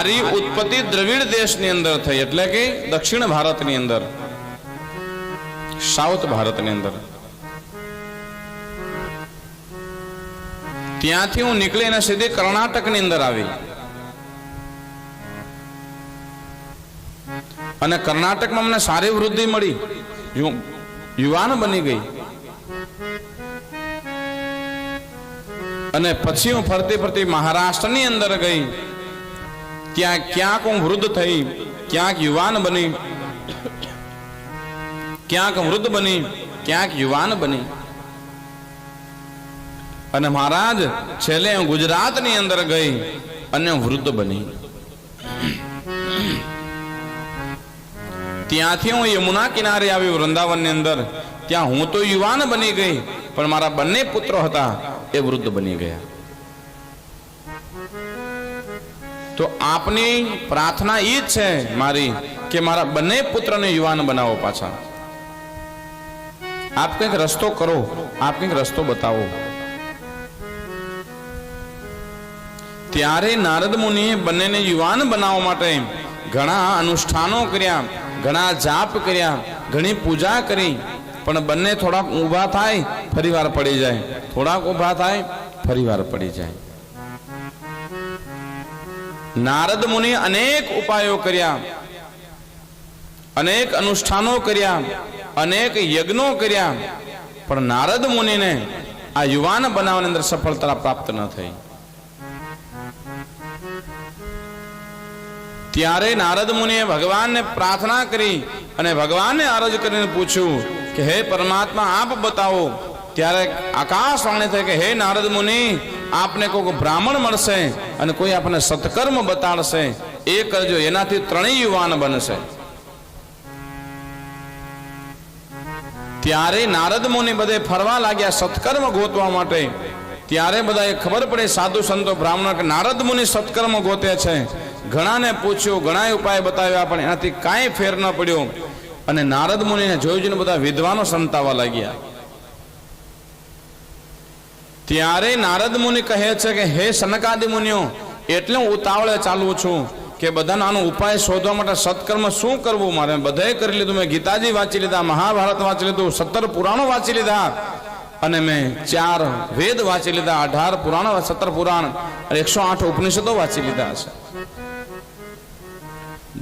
મારી ઉત્પત્તિ દ્રવિડ દેશની અંદર થઈ, એટલે કે દક્ષિણ ભારતની અંદર, સાઉથ ભારતની અંદર. ત્યાંથી હું નીકળીને સીધી કર્ણાટકની અંદર આવી અને કર્ણાટકમાં મને સારી વૃદ્ધિ મળી, યુવાન બની ગઈ. અને પછી હું ફરતી ફરતી મહારાષ્ટ્રની અંદર ગઈ. ત્યાં ક્યાંક હું વૃદ્ધ થઈ, ક્યાંક યુવાન બની, ક્યાંક વૃદ્ધ બની, ક્યાંક યુવાન બની. અને મહારાજ છેલ્લે હું ગુજરાતની અંદર ગઈ અને વૃદ્ધ બની. ત્યાંથી હું યમુના કિનારે આવી વૃંદાવનની અંદર. ત્યાં હું તો યુવાન બની ગઈ, પણ મારા બંને પુત્રો હતા એ વૃદ્ધ બની ગયા. તો આપની પ્રાર્થના એ જ છે મારી કે મારા બંને પુત્રને યુવાન બનાવો પાછા. આપ કંઈક રસ્તો કરો, આપ કંઈક રસ્તો બતાવો. ત્યારે નારદ મુનિએ બંનેને યુવાન બનાવવા માટે ઘણા અનુષ્ઠાનો કર્યા, ઘણા જાપ કર્યા, ઘણી પૂજા કરી, પણ બંને થોડાક ઊભા થાય ફરી વાર પડી જાય, થોડાક ઊભા થાય ફરી વાર પડી જાય. નારદ મુનિ અનેક ઉપાયો કર્યા, અનેક અનુષ્ઠાનો કર્યા, અનેક યજ્ઞો કર્યા, પણ નારદ મુનિને આ યુવાન બનાવવાની અંદર સફળતા પ્રાપ્ત ન થઈ. ત્યારે નારદ મુનિએ ભગવાનને પ્રાર્થના કરી અને ભગવાનને અરજ કરીને પૂછ્યું કે હે પરમાત્મા, આપ બતાવો. ત્યારે આકાશવાણી થઈ કે હે નારદ મુનિ, આપને કોઈ બ્રાહ્મણ મળશે અને કોઈ આપણને સત્કર્મ બતાડશે, એ કરજો, એનાથી ત્રણેય યુવાન બનશે. ત્યારે નારદ મુનિ બધે ફરવા લાગ્યા સત્કર્મ ગોતવા માટે. ત્યારે બધાએ ખબર પડે, સાધુ સંતો બ્રાહ્મણ, કે નારદ મુનિ સત્કર્મ ગોતે છે. ઘણાને પૂછ્યું, ઘણા ઉપાય બતાવ્યા, પણ એનાથી કાંઈ ફેર ન પડ્યો. અને નારદ મુનિને જોઈને બધા વિદ્વાનો સંતાવા લાગ્યા. ત્યારે નારદ મુનિ કહે છે કે હે સનકાદિ મુનિઓ, એટલે હું ઉતાવળે ચાલુ છું કે બધાનો આનો ઉપાય શોધવા માટે સત્કર્મ શું કરવું મારે. બધાએ કરી લીધું. મેં ગીતાજી વાંચી લીધા, મહાભારત વાંચી લીધું, 17 પુરાણો વાંચી લીધા, અને મેં 4 વેદ વાંચી લીધા, 18 પુરાણ, 17 પુરાણ અને 108 ઉપનિષદો વાંચી લીધા છે.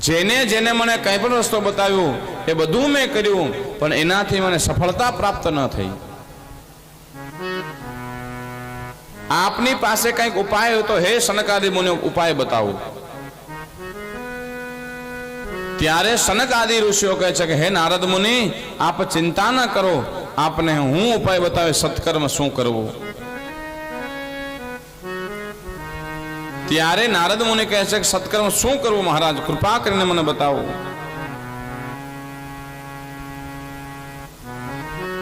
જેને જેને મને કંઈ પણ રસ્તો બતાવ્યો એ બધું મેં કર્યું, પણ એનાથી મને સફળતા પ્રાપ્ત ન થઈ. આપની પાસે કંઈક ઉપાય હોય તો હે સનકાદિ મુનિ ઉપાય બતાવો. ત્યારે સનકાદિ ઋષિઓ કહે છે કે હે નારદ મુનિ, આપ ચિંતા ન કરો, આપને હું ઉપાય બતાવે સત્કર્મ શું કરવું. ત્યારે નારદ મુનિ કહે છે કે સત્કર્મ શું કરવું મહારાજ, કૃપા કરીને મને બતાવો.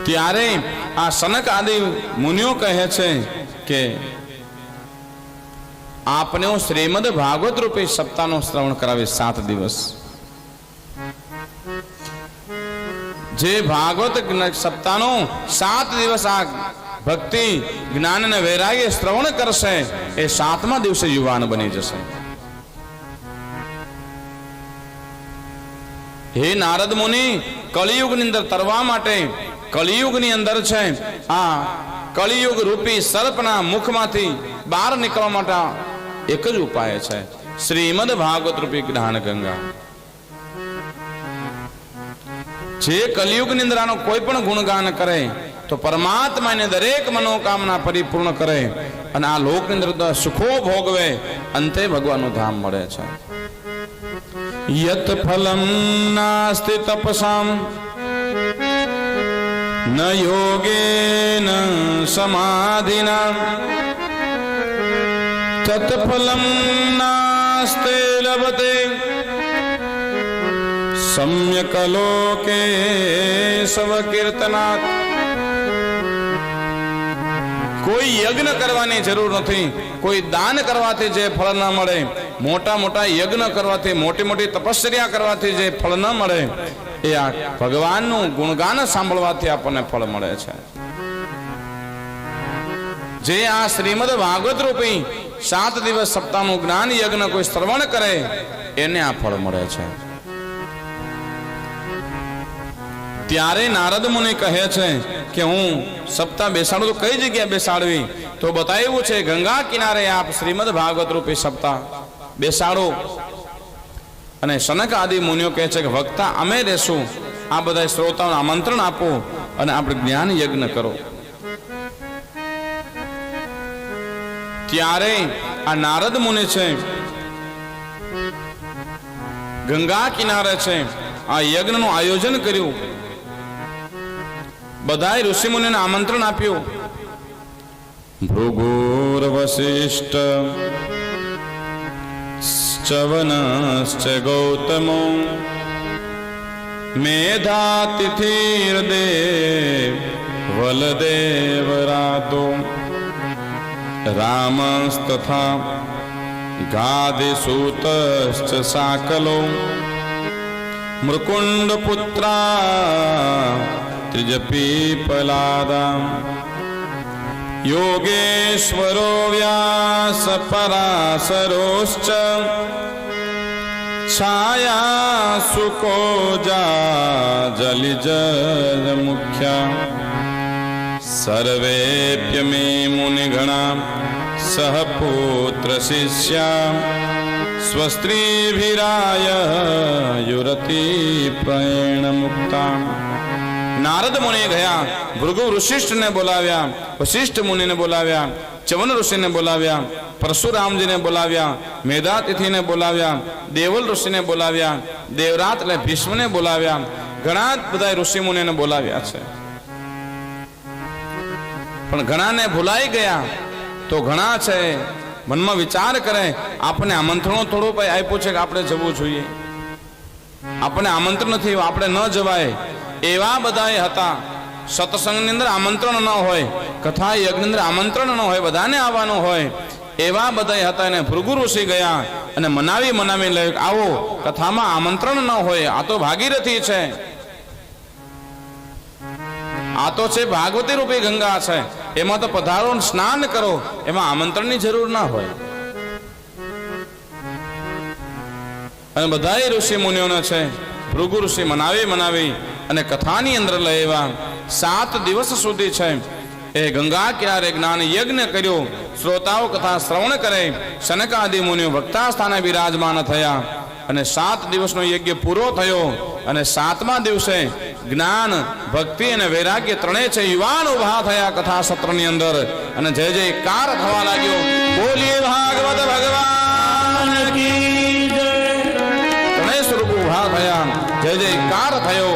ત્યારે આ સનક આદિ મુનિઓ કહે છે કે આપને હું શ્રીમદ ભાગવત રૂપી સપ્તાહનું શ્રવણ કરાવી 7 દિવસ. જે ભાગવત સપ્તાહનો 7 દિવસ આ ભક્તિ જ્ઞાન અને વૈરાગ્ય શ્રવણ કરશે, એ 7મા દિવસે યુવાન બની જશે. હે નારદ મુનિ, કલિયુગની અંદર તરવા માટે, કલિયુગની અંદર છે આ કલિયુગ રૂપી સર્પના મુખમાંથી બહાર નીકળવા માટે એક જ ઉપાય છે, શ્રીમદ ભાગવત રૂપી જ્ઞાન ગંગા. જે કલિયુગની અંદર આનો કોઈ પણ ગુણગાન કરે તો પરમાત્મા એને દરેક મનોકામના પરિપૂર્ણ કરે અને આ લોકની અંદર સુખો ભોગવે, અંતે ભગવાનનું ધામ મળે છે. યત ફલમ નાસ્તિ તપસામ ન યોગેન સમાધિના તત ફલમ નાસ્તે લભતે સમ્યક લોકે સવ કીર્તનાત. કોઈ યજ્ઞ કરવાની જરૂર નથી, કોઈ દાન કરવાથી જે ફળ ન મળે, મોટા મોટા યજ્ઞ કરવાથી, મોટી મોટી તપશ્ચર્યા કરવાથી જે ફળ ન મળે, એ આ ભગવાનનું ગુણગાન સાંભળવાથી આપણને ફળ મળે છે. જે આ શ્રીમદ ભાગવત રૂપી 7 દિવસ સપ્તાહનું જ્ઞાન યજ્ઞ કોઈ શ્રવણ કરે એને આ ફળ મળે છે. ત્યારે નારદ મુનિ કહે છે કે હું સપ્તાહ બેસાડું તો કઈ જગ્યાએ બેસાડવી? તો બતાવ્યું છે ગંગા કિનારે આપ શ્રીમદ ભાગવત રૂપી સપ્તાહ બેસાડો. અને સનક આદિ મુનિઓ કહે છે કે વક્તા અમે રહેશું, આ બધા શ્રોતાઓને આમંત્રણ આપો અને આપણે જ્ઞાન યજ્ઞ કરો. ત્યારે આ નારદ મુનિ છે ગંગા કિનારે છે આ યજ્ઞનું આયોજન કર્યું. બધાય ઋષિ મુનિને આમંત્રણ આપ્યું. ભૃગુર વશિષ્ઠ ચ્યવનશ્ચ ગૌતમો મેધાતિથિર્દેવ વલદેવરાતો રામસ્તથા ગાદિસૂતશ્ચ સાકલો મૃકુંડપુત્રા ત્રિજપીપલાદા યોગેશ્વરો વ્યાસ પરાશરોશ્ચ છાયા સુકોજા જલિજ મુખ્યા સર્વેપ્યમે મુનિગણા સહપુત્ર શિષ્યા સ્વસ્ત્રીભિરાય યુરતિ પ્રેણ મુક્તા. નારદ મુનિ ગયા, ભૃગુ ઋષિષ્ઠને બોલાવ્યા, વશિષ્ઠ મુનિને બોલાવ્યા, ચ્યવન ઋષિને બોલાવ્યા, પરશુરામજીને બોલાવ્યા, મેધાતિથિને બોલાવ્યા, દેવલ ઋષિને બોલાવ્યા, દેવરાત એટલે ભીષ્મને બોલાવ્યા, ઘણા બધા ઋષિ મુનિને બોલાવ્યા છે. પણ ઘણાને ભૂલાઈ ગયા તો ઘણા છે મનમાં વિચાર કરે આપણે આમંત્રણો થોડું ભાઈ આપ્યું છે કે આપણે જવું જોઈએ, આપણે આમંત્રણ નથી આપણે ન જવાય. એવા બધા હતા. સત્સંગની અંદર આમંત્રણ ન હોય, કથા યજ્ઞની અંદર આમંત્રણ ન હોય, બધાને આવવાનું હોય, એવા બધા હતા. અને ભૃગુ ઋષિ ગયા અને મનાવી લે આવો, કથામાં આમંત્રણ ન હોય, આ તો ભાગીરથી છે, આ તો છે ભાગવતી રૂપી ગંગા છે, એમાં તો પધારો સ્નાન કરો, એમાં આમંત્રણની જરૂર ના હોય. અને બધા ઋષિ મુનિઓને છે ભૃગુ ઋષિ મનાવી અને કથાની અંદર લેવા 7 દિવસ સુધી છે એ ગંગા કિનારે જ્ઞાન યજ્ઞ કર્યો. શ્રોતાઓ કથા શ્રવણ કરે. સનકાદિ મુનિઓ વક્તા સ્થાને બિરાજમાન થયા અને 7 દિવસનો યજ્ઞ પૂરો થયો. અને 7મા દિવસે જ્ઞાન ભક્તિ અને વૈરાગ્ય ત્રણેય છે યુવાન ઉભા થયા કથા સત્રની અંદર અને જય જયકાર થવા લાગ્યો. બોલીએ ભાગવત ભગવાન કી જય. ત્રણેય સ્વરૂપ ઉભા થયા, જય જયકાર થયો.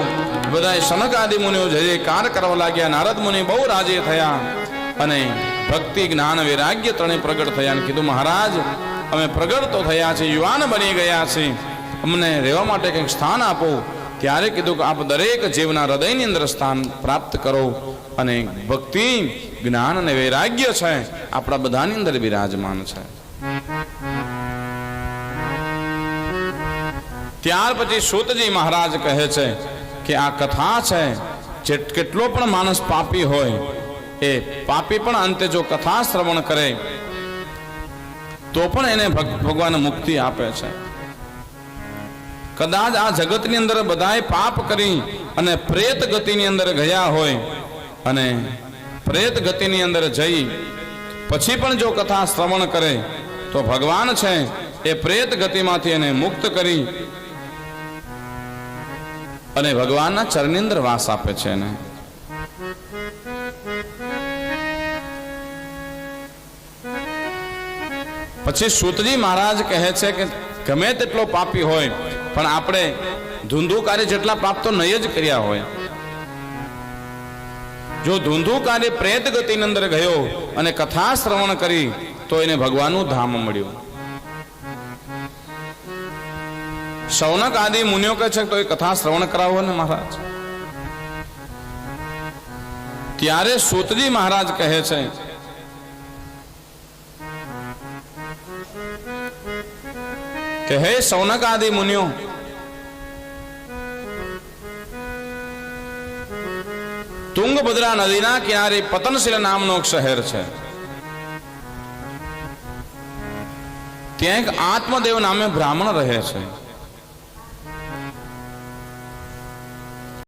બધા સનક આદિ મુનિઓ જય જયકાર કરવા લાગ્યા. નારદ મુનિ બહુ રાજી થયા અને ભક્તિ જ્ઞાન વૈરાગ્ય ત્રણેય પ્રગટ થયા અને કીધું મહારાજ અમે પ્રગટ તો થયા છે, યુવાન બની ગયા છે, અમને રહેવા માટે કંઈક સ્થાન આપો. ત્યારે કીધું કે આપ દરેક જીવના હૃદયની અંદર સ્થાન પ્રાપ્ત કરો અને ભક્તિ જ્ઞાન અને વૈરાગ્ય છે આપણા બધાની અંદર બિરાજમાન છે. ત્યાર પછી સૂતજી મહારાજ કહે છે કે આ કથા છે કેટલો પણ માણસ પાપી હોય એ પાપી પણ અંતે જો કથા શ્રવણ કરે તો પણ એને ભગવાન મુક્તિ આપે છે. કદાચ આ જગતની અંદર બધાએ પાપ કરી અને પ્રેત ગતિની અંદર ગયા હોય અને પ્રેત ગતિની અંદર જઈ પછી પણ જો કથા શ્રવણ કરે તો ભગવાન છે એ પ્રેત ગતિમાંથી એને મુક્ત કરી અને ભગવાનના ચરણની અંદર વાસ આપે છે એને. પછી સૂતજી મહારાજ કહે છે કે ગમે તેટલો પાપી હોય પણ આપણે ધુંધુકારી જેટલા પાપ તો નહીં જ કર્યા હોય. જો ધુંધુકારી પ્રેત ગતિની અંદર ગયો અને કથા શ્રવણ કરી તો એને ભગવાનનું ધામ મળ્યું. શૌનક આદિ મુનિઓ કહે છે તો એ કથા શ્રવણ કરાવો ને મહારાજ. ત્યારે સૂતજી મહારાજ કહે છે કે હે શૌનક આદિ મુનિઓ, તુંગભદ્રા નદીના કિનારે પતનશીલ નામનો એક શહેર છે. ત્યાં એક આત્મદેવ નામે બ્રાહ્મણ રહે છે.